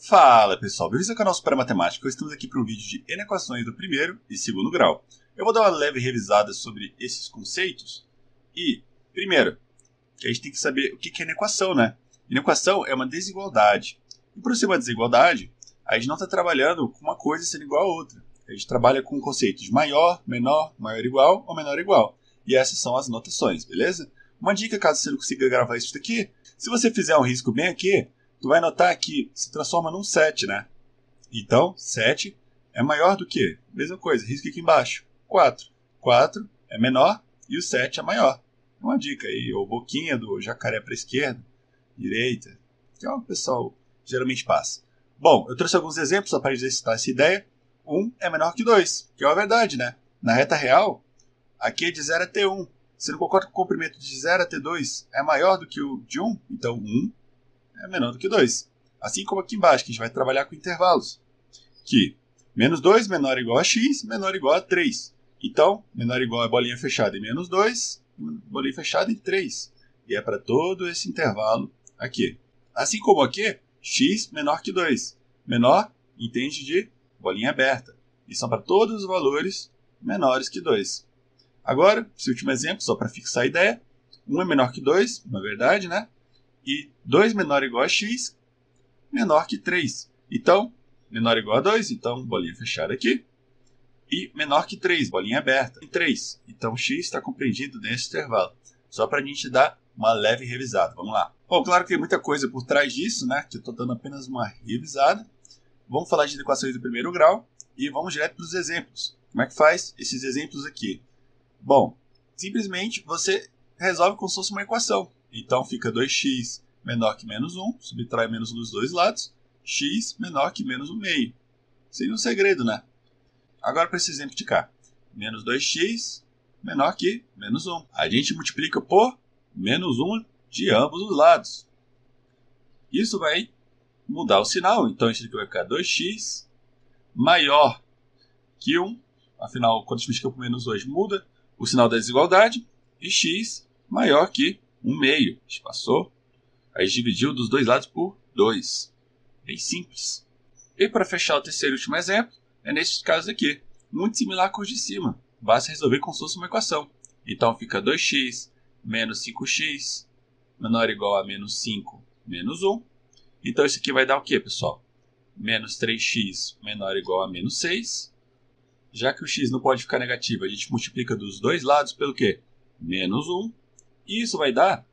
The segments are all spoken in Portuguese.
Fala pessoal, bem-vindos ao canal Super Matemática. Estamos aqui para um vídeo de N equações do primeiro e segundo grau. Eu vou dar uma leve revisada sobre esses conceitos. E, primeiro, a gente tem que saber o que é inequação, né? Inequação é uma desigualdade. E por ser uma desigualdade, a gente não está trabalhando com uma coisa sendo igual a outra. A gente trabalha com conceitos de maior, menor, maior igual ou menor igual. E essas são as notações, beleza? Uma dica, caso você não consiga gravar isso daqui, se você fizer um risco bem aqui, tu vai notar que se transforma num 7, né? Então, 7 é maior do que? Mesma coisa, risco aqui embaixo. 4. 4 é menor e o 7 é maior. Uma dica aí, ou boquinha do jacaré para a esquerda, direita, que é o que o pessoal geralmente passa. Bom, eu trouxe alguns exemplos só para exercitar essa ideia. 1 é menor que 2, que é uma verdade, né? Na reta real, aqui é de 0 até 1. Se não concorda com o comprimento de 0 até 2 é maior do que o de 1, então 1 é menor do que 2. Assim como aqui embaixo, que a gente vai trabalhar com intervalos. Que menos 2 menor ou igual a x, menor ou igual a 3. Então, menor ou igual a bolinha fechada em menos 2, bolinha fechada em 3. E é para todo esse intervalo aqui. Assim como aqui, x menor que 2. Menor, entende de bolinha aberta. E são para todos os valores menores que 2. Agora, esse último exemplo, só para fixar a ideia. 1 é menor que 2, na verdade, né? E 2 menor ou igual a x, menor que 3. Então, menor ou igual a 2, então bolinha fechada aqui. E menor que 3, bolinha aberta, em 3. Então, x está compreendido nesse intervalo. Só para a gente dar uma leve revisada. Vamos lá. Bom, claro que tem muita coisa por trás disso, né? Que eu estou dando apenas uma revisada. Vamos falar de equações do primeiro grau e vamos direto para os exemplos. Como é que faz esses exemplos aqui? Bom, simplesmente você resolve como se fosse uma equação. Então fica 2x menor que menos 1, subtrai menos 1 dos dois lados, x menor que menos 1 meio. Sem um segredo, né? Agora para esse exemplo de cá. Menos 2x menor que menos 1. A gente multiplica por menos 1 de ambos os lados. Isso vai mudar o sinal. Então isso aqui vai ficar 2x maior que 1. Afinal, quando a gente multiplica por menos 2, muda o sinal da desigualdade. E x maior que 1 meio. A gente passou. Aí dividiu dos dois lados por 2. Bem simples. E para fechar o terceiro e último exemplo, é nesse caso aqui. Muito similar com os de cima. Basta resolver como se fosse uma equação. Então fica 2x menos 5x menor ou igual a menos 5 menos 1. Então isso aqui vai dar o que, pessoal? Menos 3x menor ou igual a menos 6. Já que o x não pode ficar negativo, a gente multiplica dos dois lados pelo quê? Menos 1. E isso vai dar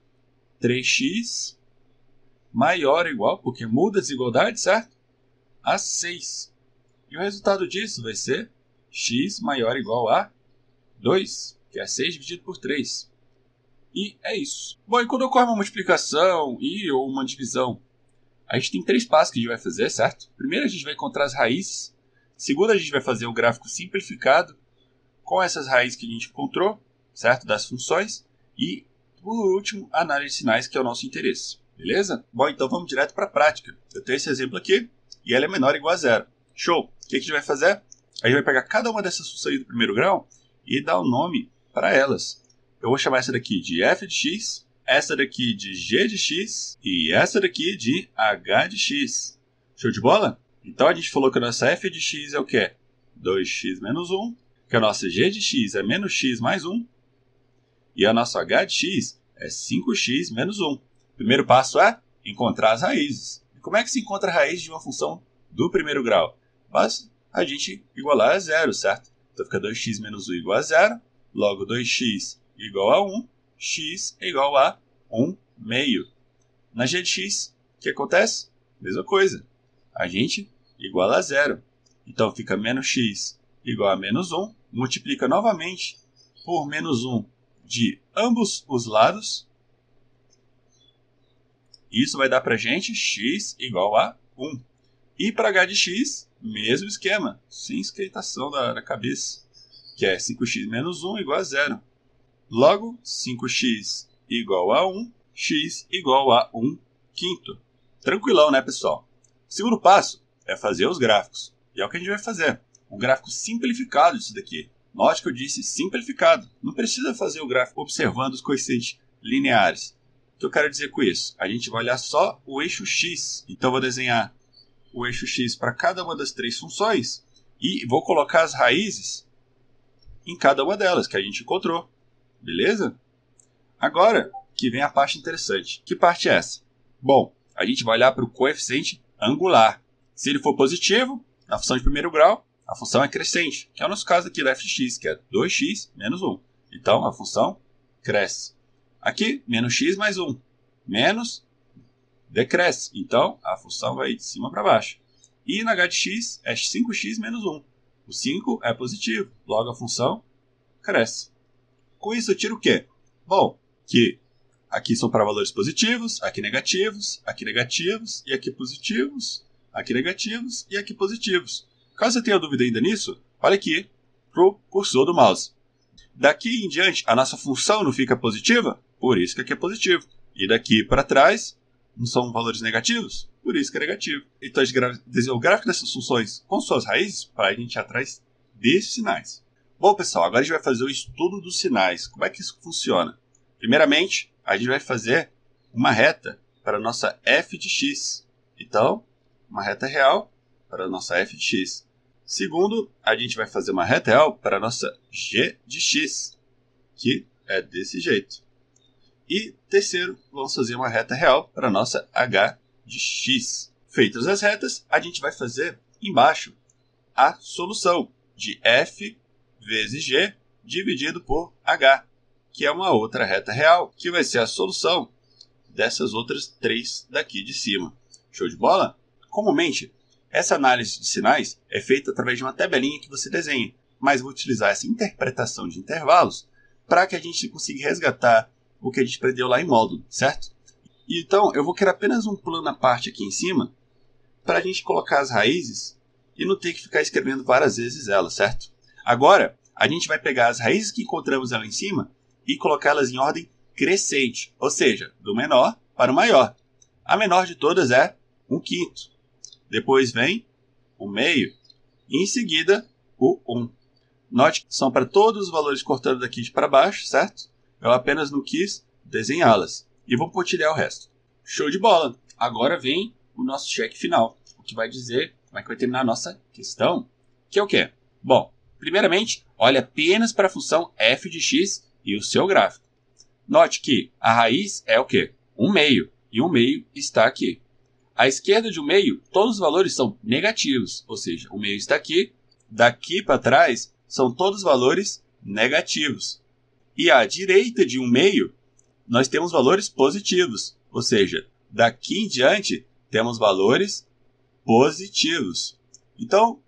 3x maior ou igual, porque muda a desigualdade, certo? A 6. E o resultado disso vai ser x maior ou igual a 2, que é 6 dividido por 3. E é isso. Bom, e quando ocorre uma multiplicação ou uma divisão, a gente tem 3 passos que a gente vai fazer, certo? Primeiro a gente vai encontrar as raízes. Segundo a gente vai fazer o gráfico simplificado com essas raízes que a gente encontrou, certo? Das funções. E, por último, a análise de sinais, que é o nosso interesse. Beleza? Bom, então vamos direto para a prática. Eu tenho esse exemplo aqui e ela é menor ou igual a 0. Show! O que a gente vai fazer? A gente vai pegar cada uma dessas funções do primeiro grau e dar um nome para elas. Eu vou chamar essa daqui de f de x, essa daqui de g de x e essa daqui de h de x. Show de bola? Então a gente falou que a nossa f de x é o quê? 2x menos 1, que a nossa g de x é menos x mais 1 e a nossa h de x é 5x menos 1. O primeiro passo é encontrar as raízes. E como é que se encontra a raiz de uma função do primeiro grau? Basta a gente igualar a 0, certo? Então fica 2x menos 1 igual a 0, logo 2x igual a 1, x é igual a 1 meio. Na g de x, o que acontece? Mesma coisa. A gente iguala a 0. Então fica menos x igual a menos 1, multiplica novamente por menos 1 de ambos os lados. Isso vai dar para a gente x igual a 1. E para h de x, mesmo esquema, sem esquentação da cabeça, que é 5x menos 1 igual a 0. Logo, 5x igual a 1, x igual a 1 quinto. Tranquilão, né, pessoal? O segundo passo é fazer os gráficos. E é o que a gente vai fazer. Um gráfico simplificado disso daqui. Note que eu disse simplificado. Não precisa fazer o gráfico observando os coeficientes lineares. O que eu quero dizer com isso? A gente vai olhar só o eixo x. Então, eu vou desenhar o eixo x para cada uma das três funções e vou colocar as raízes em cada uma delas que a gente encontrou. Beleza? Agora que vem a parte interessante. Que parte é essa? Bom, a gente vai olhar para o coeficiente angular. Se ele for positivo, na função de primeiro grau, a função é crescente, que é o nosso caso aqui da f de x, que é 2x menos 1. Então, a função cresce. Aqui, menos x mais 1. Menos decresce. Então, a função vai de cima para baixo. E na h de x é 5x menos 1. O 5 é positivo, logo a função cresce. Com isso, eu tiro o quê? Bom, que aqui são para valores positivos, aqui negativos e aqui positivos, aqui negativos e aqui positivos. Caso você tenha dúvida ainda nisso, olha aqui para o cursor do mouse. Daqui em diante, a nossa função não fica positiva, por isso que aqui é positivo. E daqui para trás, não são valores negativos, por isso que é negativo. Então, a gente desenhou o gráfico dessas funções com suas raízes para a gente ir atrás desses sinais. Bom, pessoal, agora a gente vai fazer o estudo dos sinais. Como é que isso funciona? Primeiramente, a gente vai fazer uma reta para a nossa f de x. Então, uma reta real para a nossa f de x. Segundo, a gente vai fazer uma reta real para a nossa g de x, que é desse jeito. E terceiro, vamos fazer uma reta real para a nossa h de x. Feitas as retas, a gente vai fazer embaixo a solução de f vezes g dividido por h, que é uma outra reta real, que vai ser a solução dessas outras três daqui de cima. Show de bola? Comumente, essa análise de sinais é feita através de uma tabelinha que você desenha, mas vou utilizar essa interpretação de intervalos para que a gente consiga resgatar o que a gente aprendeu lá em módulo, certo? Então, eu vou criar apenas um plano à parte aqui em cima para a gente colocar as raízes e não ter que ficar escrevendo várias vezes elas, certo? Agora, a gente vai pegar as raízes que encontramos lá em cima e colocá-las em ordem crescente, ou seja, do menor para o maior. A menor de todas é 1/5. Depois vem o meio e em seguida o 1. Note que são para todos os valores cortando daqui de para baixo, certo? Eu apenas não quis desenhá-las e vou pontilhar o resto. Show de bola! Agora vem o nosso cheque final, o que vai dizer como é que vai terminar a nossa questão, que é o quê? Bom, primeiramente, olhe apenas para a função f de x e o seu gráfico. Note que a raiz é o quê? 1/2, e 1/2 está aqui. À esquerda de 1/2, todos os valores são negativos, ou seja, o meio está aqui. Daqui para trás, são todos valores negativos. E à direita de 1/2, nós temos valores positivos, ou seja, daqui em diante, temos valores positivos. Então,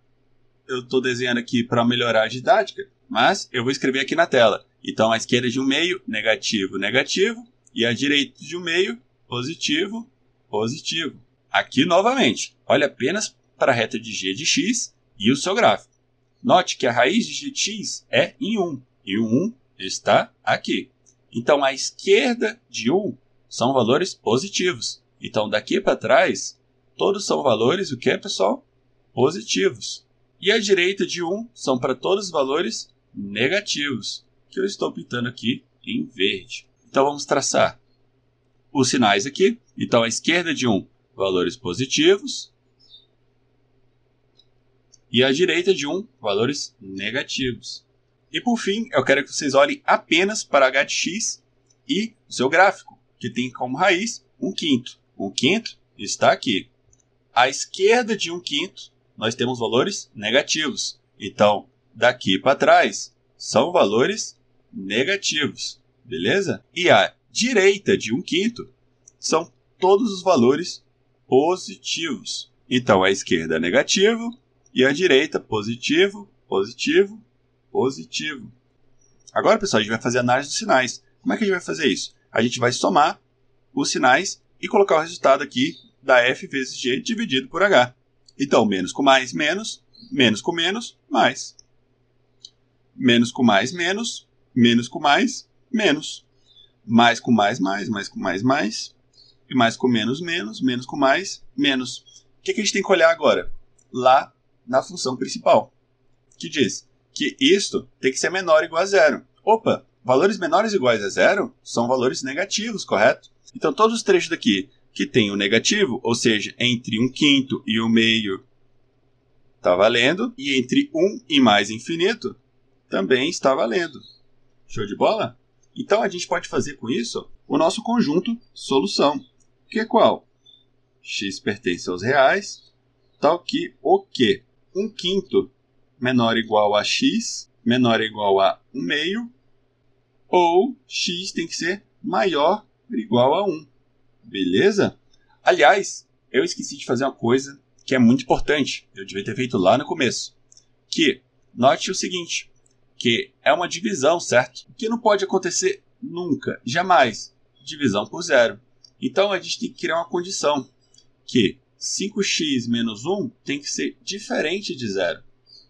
eu estou desenhando aqui para melhorar a didática, mas eu vou escrever aqui na tela. Então, à esquerda de 1/2, negativo, negativo, e à direita de 1/2, positivo, positivo. Aqui, novamente, olhe apenas para a reta de g de x e o seu gráfico. Note que a raiz de g de x é em 1, e o 1 está aqui. Então, à esquerda de 1 são valores positivos. Então, daqui para trás, todos são valores, o que é, pessoal? Positivos. E à direita de 1 são para todos os valores negativos, que eu estou pintando aqui em verde. Então, vamos traçar os sinais aqui. Então, à esquerda de 1, valores positivos. E à direita de 1, valores negativos. E por fim, eu quero que vocês olhem apenas para h de x e o seu gráfico, que tem como raiz 1/5. 1/5 está aqui. À esquerda de 1/5, nós temos valores negativos. Então, daqui para trás, são valores negativos. Beleza? E à direita de 1/5, são todos os valores positivos. Então, à esquerda é negativo e à direita positivo, positivo, positivo. Agora, pessoal, a gente vai fazer a análise dos sinais. Como é que a gente vai fazer isso? A gente vai somar os sinais e colocar o resultado aqui da f vezes g dividido por h. Então, menos com mais, menos, menos com menos, mais. Menos com mais, menos, menos com mais, menos. Mais com mais, mais com mais, mais. E mais com menos, menos, menos com mais, menos. O que a gente tem que olhar agora? Lá na função principal, que diz que isto tem que ser menor ou igual a zero. Opa, valores menores ou iguais a zero são valores negativos, correto? Então, todos os trechos daqui que tem o negativo, ou seja, entre 1/5 e 1/2 está valendo, e entre 1 e mais infinito também está valendo. Show de bola? Então a gente pode fazer com isso o nosso conjunto solução, que é qual? X pertence aos reais, tal que o que 1/5 menor ou igual a x menor ou igual a 1/2, ou x tem que ser maior ou igual a 1. Beleza? Aliás, eu esqueci de fazer uma coisa que é muito importante. Eu devia ter feito lá no começo. Que, note o seguinte, que é uma divisão, certo? Que não pode acontecer nunca, jamais, divisão por zero. Então, a gente tem que criar uma condição, que 5x menos 1 tem que ser diferente de zero.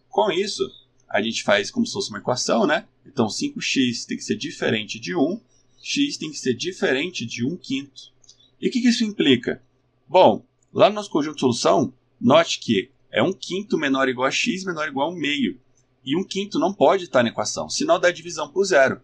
Com isso, a gente faz como se fosse uma equação, né? Então, 5x tem que ser diferente de 1, x tem que ser diferente de 1/5. E o que isso implica? Bom, lá no nosso conjunto de solução, note que é 1/5 menor ou igual a x menor ou igual a 1/2. E 1/5 não pode estar na equação, senão dá divisão por zero.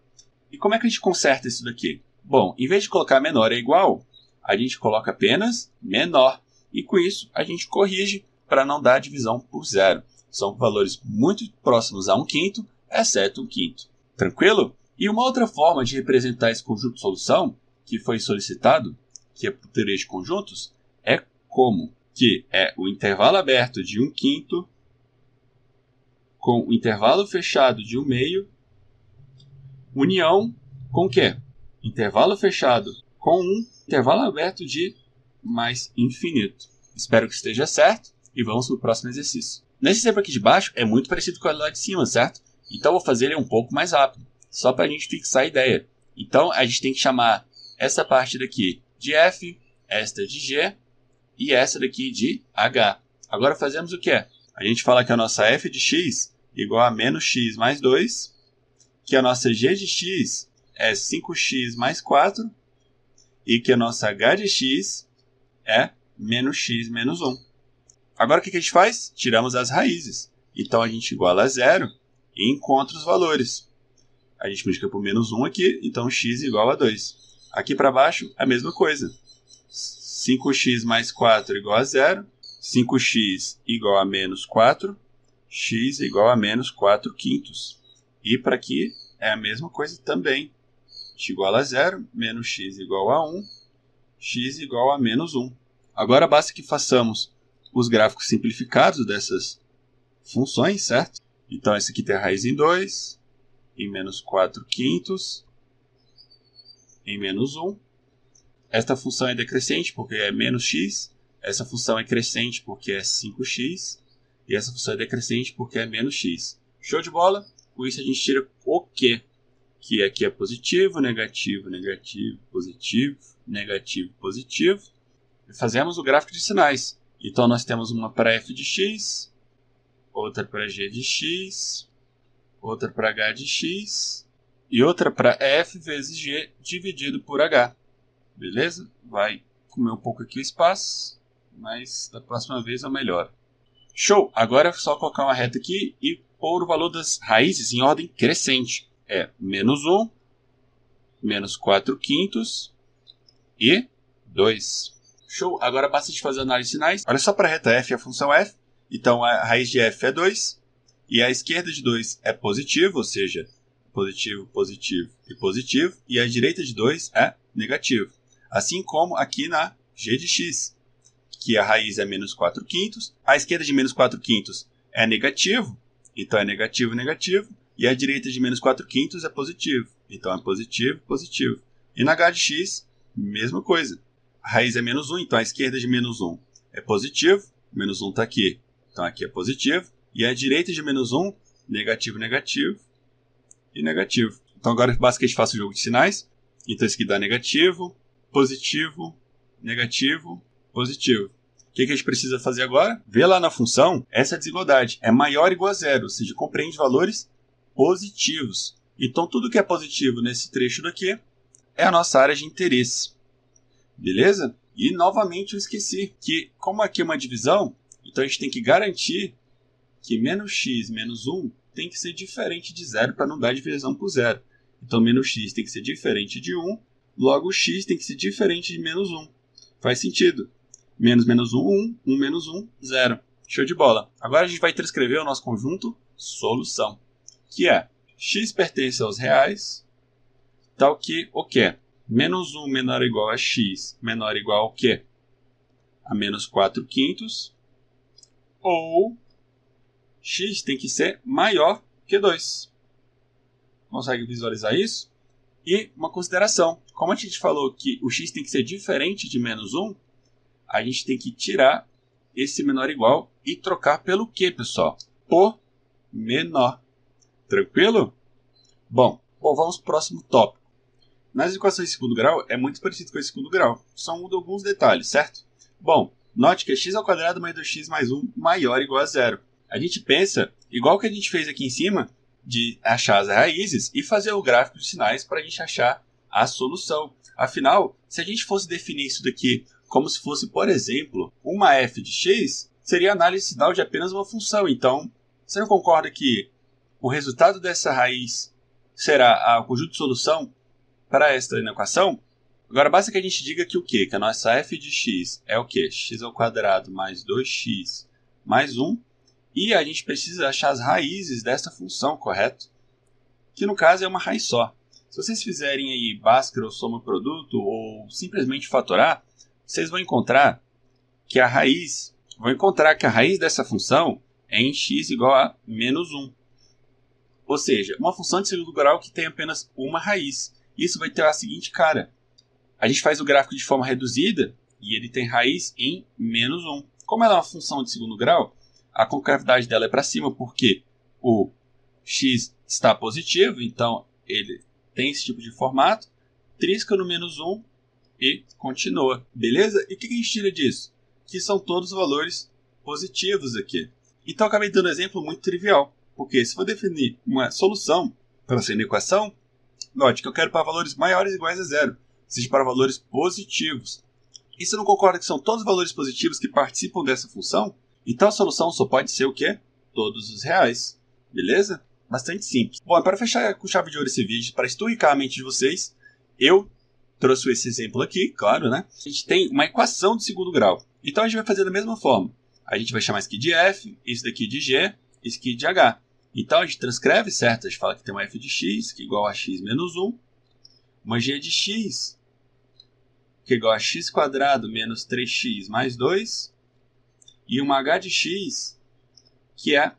E como é que a gente conserta isso daqui? Bom, em vez de colocar menor é igual, a gente coloca apenas menor. E com isso, a gente corrige para não dar divisão por zero. São valores muito próximos a 1/5, exceto 1/5. Tranquilo? E uma outra forma de representar esse conjunto de solução, que foi solicitado, que é por teoria de conjuntos, é como? Que é o intervalo aberto de 1/5 com o intervalo fechado de 1/2, união com o quê? Intervalo fechado com 1, intervalo aberto de mais infinito. Espero que esteja certo e vamos para o próximo exercício. Nesse exemplo aqui de baixo é muito parecido com o lá de cima, certo? Então eu vou fazer ele um pouco mais rápido, só para a gente fixar a ideia. Então a gente tem que chamar essa parte daqui de f, esta de g e essa daqui de h. Agora fazemos o quê? A gente fala que a nossa f de x igual a menos x mais 2, que a nossa g de x é 5x mais 4 e que a nossa h de x é menos x menos 1. Agora o que a gente faz? Tiramos as raízes. Então a gente iguala a 0 e encontra os valores. A gente multiplica por menos 1 aqui, então x igual a 2. Aqui para baixo, a mesma coisa. 5x mais 4 igual a 0. 5x igual a menos 4. X igual a menos 4/5. E para aqui é a mesma coisa também. X igual a 0, menos x igual a 1. X igual a menos 1. Agora basta que façamos os gráficos simplificados dessas funções, certo? Então esse aqui tem a raiz em 2, em menos 4/5, em menos 1. Esta função é decrescente porque é menos x. Essa função é crescente porque é 5x. E essa função é decrescente porque é menos x. Show de bola? Com isso a gente tira o quê? Que aqui é positivo, negativo, negativo, positivo, negativo, positivo. E fazemos o gráfico de sinais. Então nós temos uma para f de x, outra para g de x, outra para h de x e outra para f vezes g dividido por h. Beleza? Vai comer um pouco aqui o espaço, mas da próxima vez eu melhoro. Show! Agora é só colocar uma reta aqui e pôr o valor das raízes em ordem crescente. É menos 1, menos 4/5 e 2. Show! Agora basta de fazer a análise de sinais. Olha só para a reta f, a função f. Então a raiz de f é 2. E a esquerda de 2 é positivo, ou seja, positivo, positivo e positivo. E a direita de 2 é negativo. Assim como aqui na g de x, que a raiz é menos 4/5. A esquerda de menos 4/5 é negativo, então é negativo, negativo. E a direita de menos 4/5 é positivo, então é positivo, positivo. E na h de x, mesma coisa. A raiz é menos 1, então a esquerda de menos 1 é positivo. Menos 1 está aqui, então aqui é positivo. E a direita de menos 1, negativo, negativo e negativo. Então agora basta que a gente faça o jogo de sinais. Então isso aqui dá negativo, positivo, negativo, positivo. O que a gente precisa fazer agora? Ver lá na função, essa desigualdade é maior ou igual a zero, ou seja, compreende valores positivos. Então tudo que é positivo nesse trecho daqui é a nossa área de interesse. Beleza? E novamente eu esqueci que, como aqui é uma divisão, então a gente tem que garantir que menos x menos 1 tem que ser diferente de zero para não dar divisão por zero. Então menos x tem que ser diferente de 1, logo x tem que ser diferente de menos 1. Faz sentido. Menos menos 1, 1. 1 menos 1, 0. Show de bola. Agora a gente vai transcrever o nosso conjunto solução, que é x pertence aos reais, tal que o quê? Menos 1 menor ou igual a x menor ou igual ao quê? A menos 4 quintos, ou x tem que ser maior que 2. Consegue visualizar isso? E uma consideração, como a gente falou que o x tem que ser diferente de menos 1, a gente tem que tirar esse menor ou igual e trocar pelo quê, pessoal? Por menor. Tranquilo? Bom, vamos para o próximo tópico. Nas equações de segundo grau, é muito parecido com esse segundo grau. Só muda alguns detalhes, certo? Bom, note que é x ao quadrado mais 2x mais 1 maior ou igual a 0. A gente pensa, igual que a gente fez aqui em cima, de achar as raízes e fazer o gráfico de sinais para a gente achar a solução. Afinal, se a gente fosse definir isso daqui como se fosse, por exemplo, uma f de x, seria análise sinal de apenas uma função. Então, você não concorda que o resultado dessa raiz será o conjunto de solução para esta equação? Agora, basta que a gente diga que o quê? Que a nossa f de x é o quê? X ao quadrado mais 2x mais 1. E a gente precisa achar as raízes dessa função, correto? Que no caso é uma raiz só. Se vocês fizerem aí Bhaskara ou soma produto ou simplesmente fatorar, vocês vão encontrar que a raiz dessa função é em x igual a menos 1. Ou seja, uma função de segundo grau que tem apenas uma raiz. Isso vai ter a seguinte cara. A gente faz o gráfico de forma reduzida e ele tem raiz em menos 1. Como ela é uma função de segundo grau, a concavidade dela é para cima porque o x está positivo, então ele tem esse tipo de formato, trisca no menos 1 e continua. Beleza? E o que a gente tira disso? Que são todos valores positivos aqui. Então eu acabei dando um exemplo muito trivial, porque se for definir uma solução para essa equação, note que eu quero para valores maiores ou iguais a 0, ou seja, para valores positivos. E você não concorda que são todos os valores positivos que participam dessa função? Então a solução só pode ser o quê? Todos os reais. Beleza? Bastante simples. Bom, para fechar com chave de ouro esse vídeo, para estoicar a mente de vocês, eu trouxe esse exemplo aqui, claro, né? A gente tem uma equação de segundo grau. Então a gente vai fazer da mesma forma. A gente vai chamar isso aqui de f, isso daqui de g, isso aqui de h. Então a gente transcreve, certo? A gente fala que tem uma f de x, que é igual a x menos 1. Uma g de x, que é igual a x quadrado menos 3x mais 2. E uma h de x, que é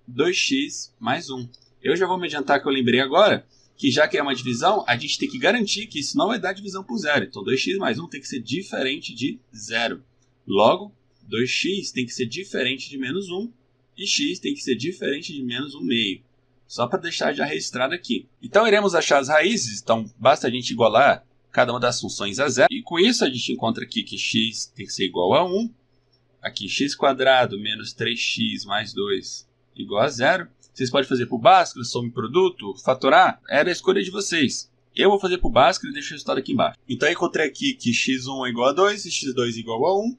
2x mais 1. Eu já vou me adiantar que eu lembrei agora que já que é uma divisão, a gente tem que garantir que isso não vai dar divisão por zero. Então 2x mais 1 tem que ser diferente de 0. Logo, 2x tem que ser diferente de menos 1 e x tem que ser diferente de menos 1 meio. Só para deixar já registrado aqui. Então iremos achar as raízes, então basta a gente igualar cada uma das funções a 0. E com isso a gente encontra aqui que x tem que ser igual a 1. Aqui x quadrado menos 3x mais 2 igual a 0. Vocês podem fazer por Bhaskara, soma e produto, fatorar. Era a escolha de vocês. Eu vou fazer por Bhaskara e deixo o resultado aqui embaixo. Então eu encontrei aqui que x1 é igual a 2 e x2 é igual a 1.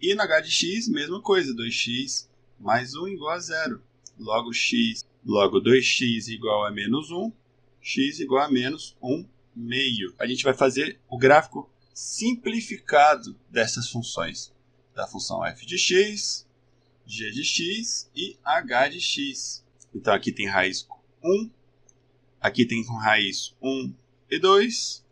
E na h de x, mesma coisa. 2x mais 1 igual a 0. Logo 2x igual a menos 1. X igual a menos 1 meio. A gente vai fazer o gráfico simplificado dessas funções. Da função f de x, g de x e h de x. Então aqui tem raiz 1, aqui tem como raiz 1 e 2,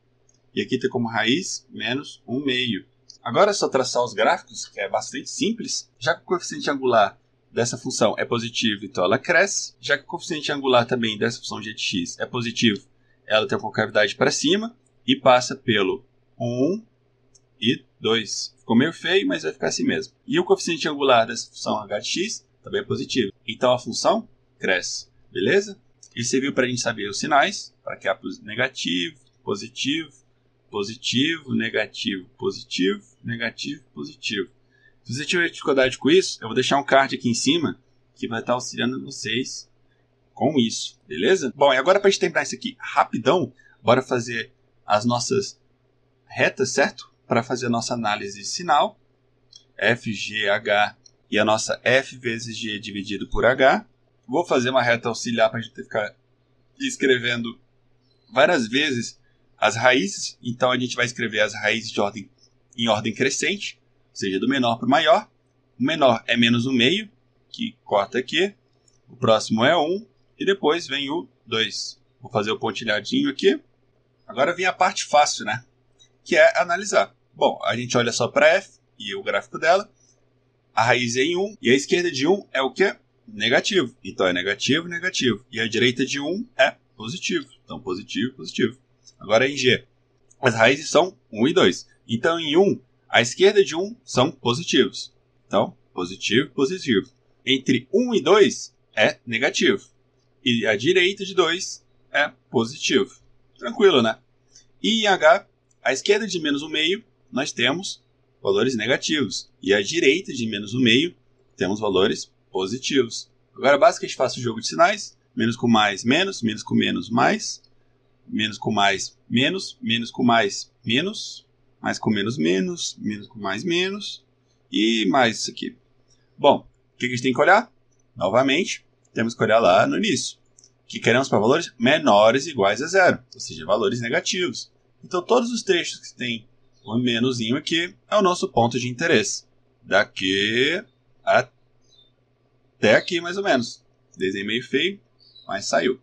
e aqui tem como raiz menos 1 meio. Agora é só traçar os gráficos, que é bastante simples. Já que o coeficiente angular dessa função é positivo, então ela cresce. Já que o coeficiente angular também dessa função g de x é positivo, ela tem a concavidade para cima e passa pelo 1 e 2. Ficou meio feio, mas vai ficar assim mesmo. E o coeficiente angular dessa função h de x também é positivo. Então a função cresce. Beleza? Isso serviu para a gente saber os sinais. Para que há negativo, positivo, positivo, negativo, positivo, negativo, positivo. Se você tiver dificuldade com isso, eu vou deixar um card aqui em cima que vai estar auxiliando vocês com isso. Beleza? Bom, e agora para a gente terminar isso aqui rapidão, bora fazer as nossas retas, certo? Para fazer a nossa análise de sinal, f, g, h e a nossa f vezes g dividido por h. Vou fazer uma reta auxiliar para a gente ficar escrevendo várias vezes as raízes. Então a gente vai escrever as raízes de ordem em ordem crescente, ou seja, do menor para o maior. O menor é menos 1/2, que corta aqui. O próximo é 1 e depois vem o 2. Vou fazer o pontilhadinho aqui. Agora vem a parte fácil, né? Que é analisar. Bom, a gente olha só para f e o gráfico dela. A raiz é em 1 e a esquerda de 1 é o quê? Negativo. Então é negativo, negativo. E a direita de 1 é positivo. Então positivo, positivo. Agora em g. As raízes são 1 e 2. Então em 1, a esquerda de 1 são positivos. Então positivo, positivo. Entre 1 e 2 é negativo. E a direita de 2 é positivo. Tranquilo, né? E em h, a esquerda de menos 1/2, nós temos valores negativos. E à direita de menos 1/2, temos valores positivos. Agora, basta a gente faça o jogo de sinais. Menos com mais, menos. Menos com menos, mais. Menos com mais, menos. Menos com mais, menos. Mais com menos, menos. Menos com mais, menos. E mais isso aqui. Bom, o que a gente tem que olhar? Novamente, temos que olhar lá no início. Que queremos para valores menores ou iguais a zero. Ou seja, valores negativos. Então, todos os trechos que tem um menuzinho aqui é o nosso ponto de interesse. Daqui até aqui, mais ou menos. Desenho meio feio, mas saiu.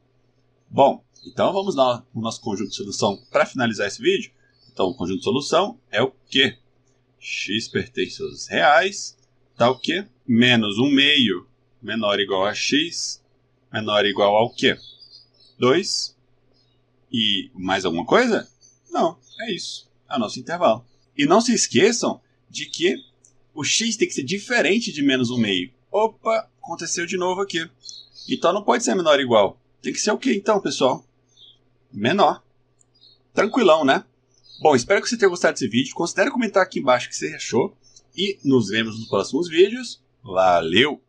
Bom, então vamos lá no nosso conjunto de solução para finalizar esse vídeo. Então, o conjunto de solução é o quê? X pertence aos reais. Tá o quê? Menos 1/2 menor ou igual a x menor ou igual ao quê? 2. E mais alguma coisa? Não, é isso. É o nosso intervalo. E não se esqueçam de que o x tem que ser diferente de menos 1/2. Opa, aconteceu de novo aqui. Então não pode ser menor ou igual. Tem que ser o quê então, pessoal? Menor. Tranquilão, né? Bom, espero que você tenha gostado desse vídeo. Considere comentar aqui embaixo o que você achou. E nos vemos nos próximos vídeos. Valeu!